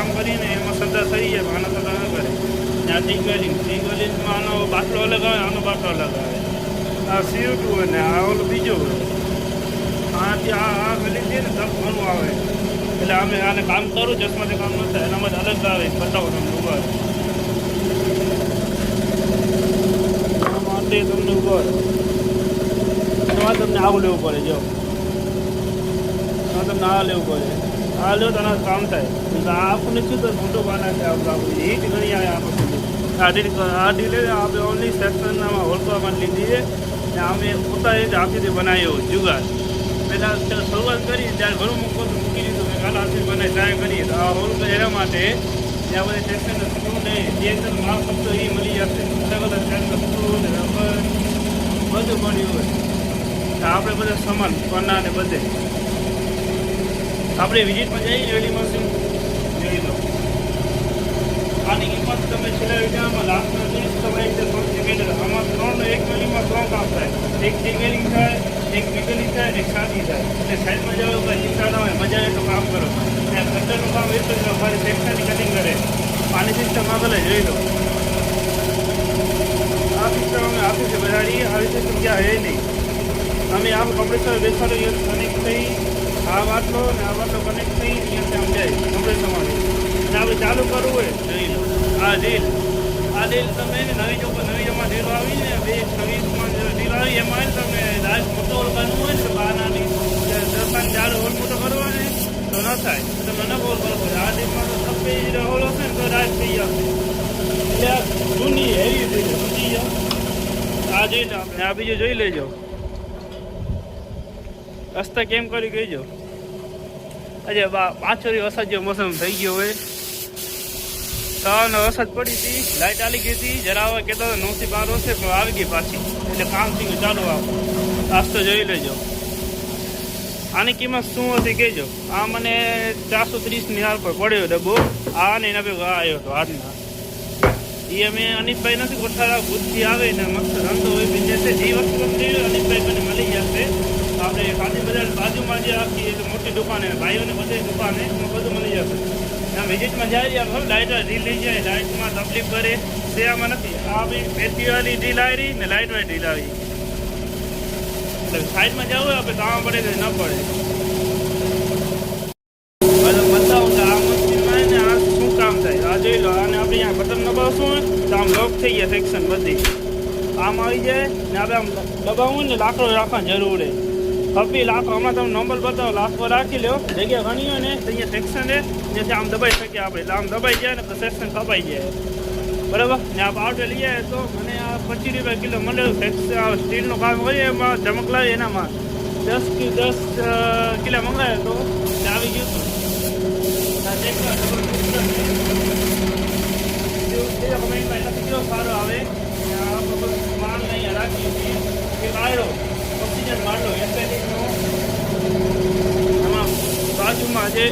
કામ કરીને એમાં સદ્ધા થઈ જાય આનો સદ્ધા ન કરે. ત્યાં ટીગલિંગમાં આનો બાટલો અલગ આવે, આનો બાટલો અલગ આવે. આ CO2 હોય ને આ ઓલો બીજો હોય. આથી આ ગલી છે ને તબ ઘણું આવે. એટલે અમે આને કામ કરું ચશ્માથી કામ ન થાય એનામાં અલગ આવે. બતાવો તમને ઉભા માટે તમને ઉભા એમાં તમને આવું લેવું પડે. જો તમને આ લેવું પડે. આ લો તો કામ થાય. આપણને શું તો મોટો બાના છે આપણું હીટ ઘણી આવે આપણે. આ ડીલે આપણે ઓનલી સેક્શનમાં હોલવામાં લીધી છે ને અમે પોતાની રીતે આખીથી બનાવ્યો જુગાડ. પહેલાં શરૂઆત કરી ત્યારે ઘણું મૂકી દીધું મેં કાલ આથી બનાવી ટ્રાય કરીએ. તો આ હોલ એના માટે ત્યાં બધી સેક્શન સ્ક્રૂ નહીં જે માલ ફક્ત એ મળી જશે. અલગ અલગ ટાઈપના સ્ક્રૂ ને રબર બધું પડ્યું હોય. આપણે બધા સામાન પન્ના ને બધે આપણે વિઝિટમાં જઈએ રેડી મશીન જોઈ લો. આની કિંમત તમે છેલ્લા વિડીયોમાં લાસ્ટમાં જોઈશ તો આમાં 1 મિલીમાં 3 કામ થાય. એક ડિગેલિંગ થાય, એક વિગલિંગ થાય, એક સાદી થાય. એટલે સાઈડમાં જાઓ કંઈ ચિંતા ના હોય, મજા આવે તો કામ કરો. ત્યાં કટરનું કામ એટલું જ અમારી સેક્શનની કટિંગ કરે. આની સિસ્ટમ આગળ જોઈ લો. આ સિસ્ટમ અમે આપી છે બધાની. આવી સિસ્ટમ ક્યાં હે નહીં. અમે આમ કમ્પ્રેસર બેસાડો કનેક્ટ થઈ આ વાતલો ને આ વાતલો કનેક્ટ થઈ અહીંયાથી આમ જાય કમ્પ્રેસરમાં. અને આપણે ચાલુ કરવું હોય જોઈ લો. આ ડીલ તમે નવી જમાં ડીલ આવી ને 2026માં ડીલ આવી એમાં તમે ડાયરેક્ટ મોટો હોલ કરવું હોય ને બહારની 10-4 હોલ મોટો કરવો ને તો ન થાય. તમે ન હોલ કરવો પડે. આ ડીલમાં તો 26 હોલ હશે ને તો ડાયરેક્ટ થઈ જશે. એટલે આ જૂની હેવી થઈ જાય. આ ડીલ આપણે આ બીજું જોઈ લેજો. રસ્તા કેમ કરી ગઈજો. આજે પાછોરી વરસાદ જેવો મોસમ થઈ ગયો હોય. સવારનો વરસાદ પડી હતી, લાઇટ આવી ગઈ હતી. જરા કહેતા 9 થી 12 હશે પણ આવી ગઈ પાછી. એટલે કામ થઈ ગયું ચાલુ. આપ રાસ્તો જોઈ લેજો. આની કિંમત શું હતી કહેજો. આ મને 430ની હાર પર પડ્યો ડબ્બો. આ ને એના ભેગો આવ્યો હતો હાથના. એ અમે અનિપભાઈ નથી કોઠારા ભૂતથી આવે ને મસ્ત ધંધો હોય બિઝનેસ. જે વસ્તુ ગમતી હોય અનિપભાઈ મને મળી જશે. આપણે ખાદી બજાર બાજુમાં જે આખી મોટી દુકાને ભાઈઓને બધી દુકાને બધું મળી જશે. ત્યાં વિઝિટમાં જાય લાઇટ ડીલ લઈ જાય. લાઇટમાં તકલીફ કરે તે આમાં નથી. આ બી બેટરીવાળી ડીલ આવી ને લાઇટવાળી ડીલ આવી. એટલે સાઈડમાં જવું હોય આપણે કામ પડે કે ન પડે. બતાવું કે આ મશીનમાં ને આ શું કામ થાય આ જોઈ લો. અને આપણે અહીંયા બટન દબાવશું હોય તો આમ લોક થઈ ગયા સેક્શન બધી આમ આવી જાય ને. આપણે આમ દબાવવું ને લાકડો રાખવાની જરૂર છે. ખપી લાખો હમણાં તમે નંબર બતાવો લાખો રાખી લો. જગ્યા ઘણી હોય ને તો અહીંયા સેક્શન છે જેથી આમ દબાઈ શકીએ આપણે. એટલે આમ દબાઈ જાય ને તો સેક્શન કપાઈ જાય બરાબર. ને આ પાવડર લઈ જાય તો મને આ 25 રૂપિયા કિલો મળે. સ્ટીલનું કામ કરીએ એમાં ચમક લાવી એનામાં 10 કિલો મંગાવે તો આવી ગયું હતું. સારો આવે માલ અહીંયા રાખીએ છીએ કે કાઢો ઓક્સિજન માંડો એસઆઈડીનો આમાં બાજુમાં જે